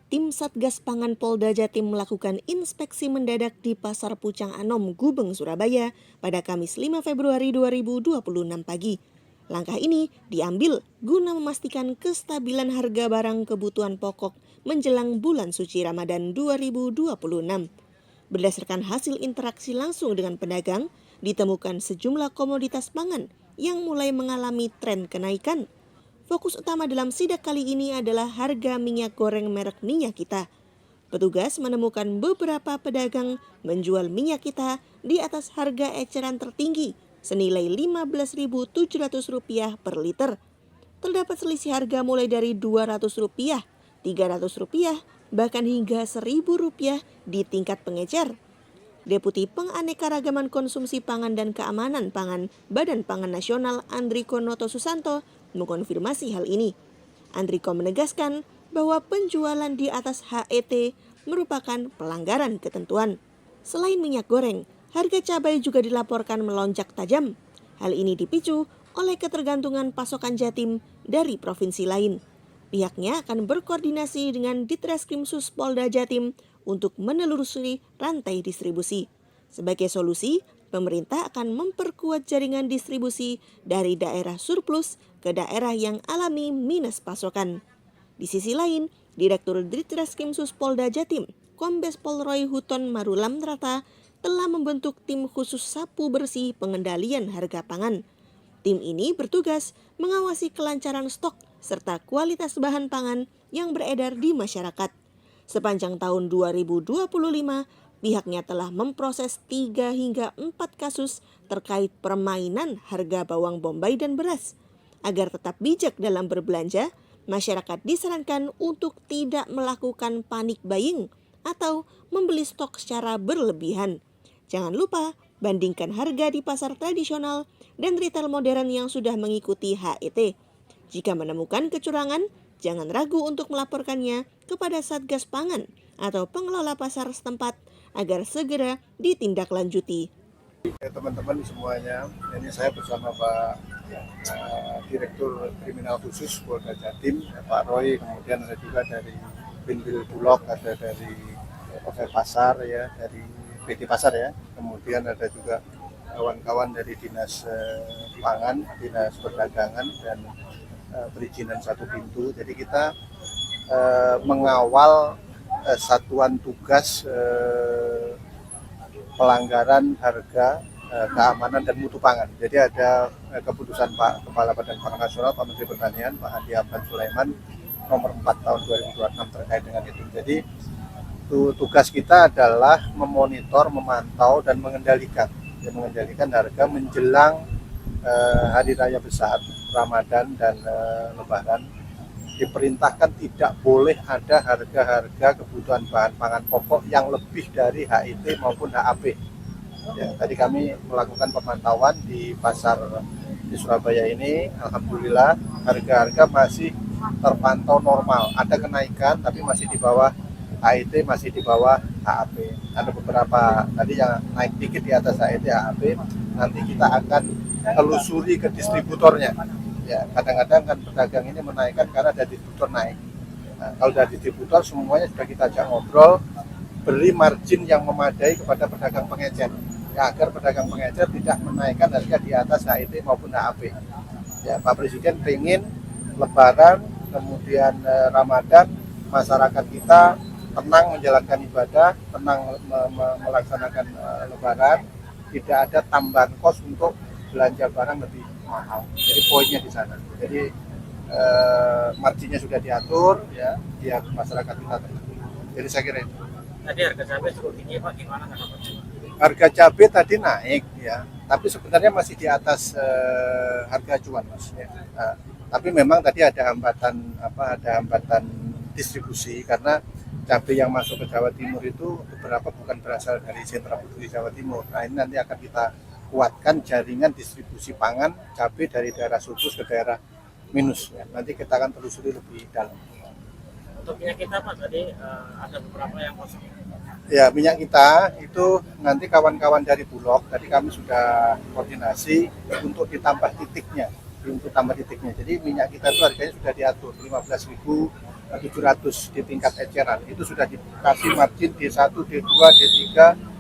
Tim Satgas Pangan Polda Jatim melakukan inspeksi mendadak di Pasar Pucang Anom, Gubeng, Surabaya pada Kamis 5 Februari 2026 pagi. Langkah ini diambil guna memastikan kestabilan harga barang kebutuhan pokok menjelang bulan suci Ramadan 2026. Berdasarkan hasil interaksi langsung dengan pedagang, ditemukan sejumlah komoditas pangan yang mulai mengalami tren kenaikan. Fokus utama dalam sidak kali ini adalah harga minyak goreng merek Minyak Kita. Petugas menemukan beberapa pedagang menjual minyak kita di atas harga eceran tertinggi senilai Rp15.700 per liter. Terdapat selisih harga mulai dari Rp200, Rp300, bahkan hingga Rp1.000 di tingkat pengecer. Deputi Penganekaragaman Konsumsi Pangan dan Keamanan Pangan Badan Pangan Nasional Andriko Noto Susanto mengkonfirmasi hal ini. Andriko menegaskan bahwa penjualan di atas HET merupakan pelanggaran ketentuan. Selain minyak goreng, harga cabai juga dilaporkan melonjak tajam. Hal ini dipicu oleh ketergantungan pasokan Jatim dari provinsi lain. Pihaknya akan berkoordinasi dengan Ditreskrimsus Polda Jatim untuk menelusuri rantai distribusi. Sebagai solusi, pemerintah akan memperkuat jaringan distribusi dari daerah surplus ke daerah yang alami minus pasokan. Di sisi lain, Direktur Ditreskrimsus Polda Jatim, Kombes Pol Roy Huton Marulamrata, telah membentuk tim khusus sapu bersih pengendalian harga pangan. Tim ini bertugas mengawasi kelancaran stok serta kualitas bahan pangan yang beredar di masyarakat. Sepanjang tahun 2025, pihaknya telah memproses 3 hingga 4 kasus terkait permainan harga bawang bombay dan beras. Agar tetap bijak dalam berbelanja, masyarakat disarankan untuk tidak melakukan panic buying atau membeli stok secara berlebihan. Jangan lupa bandingkan harga di pasar tradisional dan retail modern yang sudah mengikuti HET. Jika menemukan kecurangan, jangan ragu untuk melaporkannya kepada Satgas Pangan atau pengelola pasar setempat agar segera ditindaklanjuti. Teman-teman semuanya, ini saya bersama Pak Direktur Kriminal Khusus Polda Jatim, Pak Roy, kemudian ada juga dari Binwil Bulog, ada dari Polsek Pasar ya, dari PT Pasar ya, kemudian ada juga kawan-kawan dari Dinas Pangan, Dinas Perdagangan dan perizinan satu pintu. Jadi kita mengawal satuan tugas pelanggaran harga, keamanan dan mutu pangan. Jadi ada keputusan Pak Kepala Badan Pangan Nasional, Pak Menteri Pertanian, Pak Hadi Abdan Sulaiman nomor 4 tahun 2026 terkait dengan itu. Jadi tugas kita adalah memonitor, memantau dan mengendalikan harga menjelang hari raya besar Ramadan dan Lebaran. Diperintahkan tidak boleh ada harga-harga kebutuhan bahan pangan pokok yang lebih dari HET maupun HAP. Ya, tadi kami melakukan pemantauan di pasar di Surabaya ini, alhamdulillah harga-harga masih terpantau normal. Ada kenaikan tapi masih di bawah HET, masih di bawah HAP. Ada beberapa tadi yang naik dikit di atas HET HAP, nanti kita akan telusuri ke distributornya. Ya, kadang-kadang kan pedagang ini menaikkan karena ada distributor naik. Nah, kalau dari distributor semuanya sudah kita ajak ngobrol, beri margin yang memadai kepada pedagang pengecer, ya, agar pedagang pengecer tidak menaikkan harga di atas HET maupun HAP. Ya, Pak Presiden ingin Lebaran, kemudian Ramadan, masyarakat kita tenang menjalankan ibadah, tenang melaksanakan Lebaran, tidak ada tambahan kos untuk belanja barang lebih mahal. Jadi poinnya di sana. Jadi marginnya sudah diatur, ya, biar masyarakat kita tenang. Jadi saya kira itu. Tadi harga cabai cukup tinggi Pak, gimana tanggapannya? Harga cabai tadi naik, ya, tapi sebenarnya masih di atas harga acuan, Mas. Ya. Tapi memang tadi ada hambatan distribusi karena cabai yang masuk ke Jawa Timur itu beberapa bukan berasal dari sentra produksi Jawa Timur. Nah, ini nanti akan kita kuatkan jaringan distribusi pangan cabai dari daerah surplus ke daerah minus. Ya. Nanti kita akan telusuri lebih dalam. Untuk minyak kita Pak, tadi ada beberapa yang kosong. Ya, minyak kita itu nanti kawan-kawan dari Bulog, tadi kami sudah koordinasi untuk ditambah titiknya. Jadi minyak kita itu harganya sudah diatur 15.000 700 di tingkat eceran. Itu sudah dikasih margin D1, D2, D3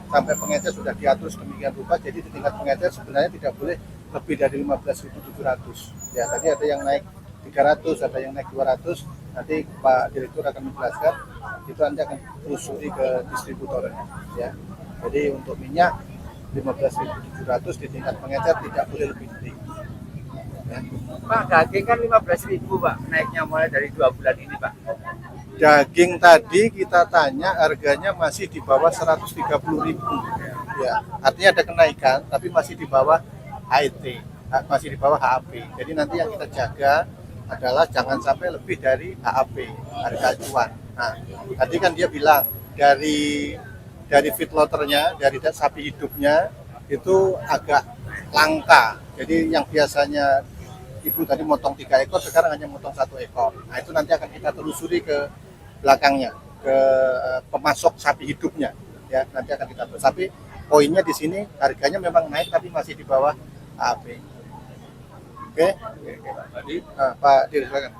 sampai pengecer sudah diatur sedemikian rupa. Jadi di tingkat pengecer sebenarnya tidak boleh lebih dari 15.700. Ya, tadi ada yang naik 300, ada yang naik 200. Nanti Pak Direktur akan menjelaskan, itu nanti akan telusuri ke distributornya. Ya, jadi untuk minyak 15.700 di tingkat pengecer tidak boleh lebih dari. Ya. Pak, daging kan 15.000 Pak, naiknya mulai dari 2 bulan ini Pak. Daging tadi kita tanya harganya masih di bawah 130.000. Ya, artinya ada kenaikan tapi masih di bawah HET, masih di bawah HAP. Jadi nanti yang kita jaga adalah jangan sampai lebih dari HAP, harga acuan. Nah, tadi kan dia bilang dari feedlotternya, dari sapi hidupnya itu agak langka. Jadi yang biasanya ibu tadi motong 3 ekor, sekarang hanya motong 1 ekor. Nah, itu nanti akan kita telusuri ke belakangnya, ke pemasok sapi hidupnya. Ya, nanti akan kita telusuri. Tapi poinnya di sini harganya memang naik tapi masih di bawah HAP. Oke. Pak Dir, silakan.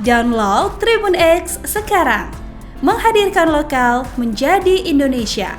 Download Tribun X sekarang. Menghadirkan lokal menjadi Indonesia.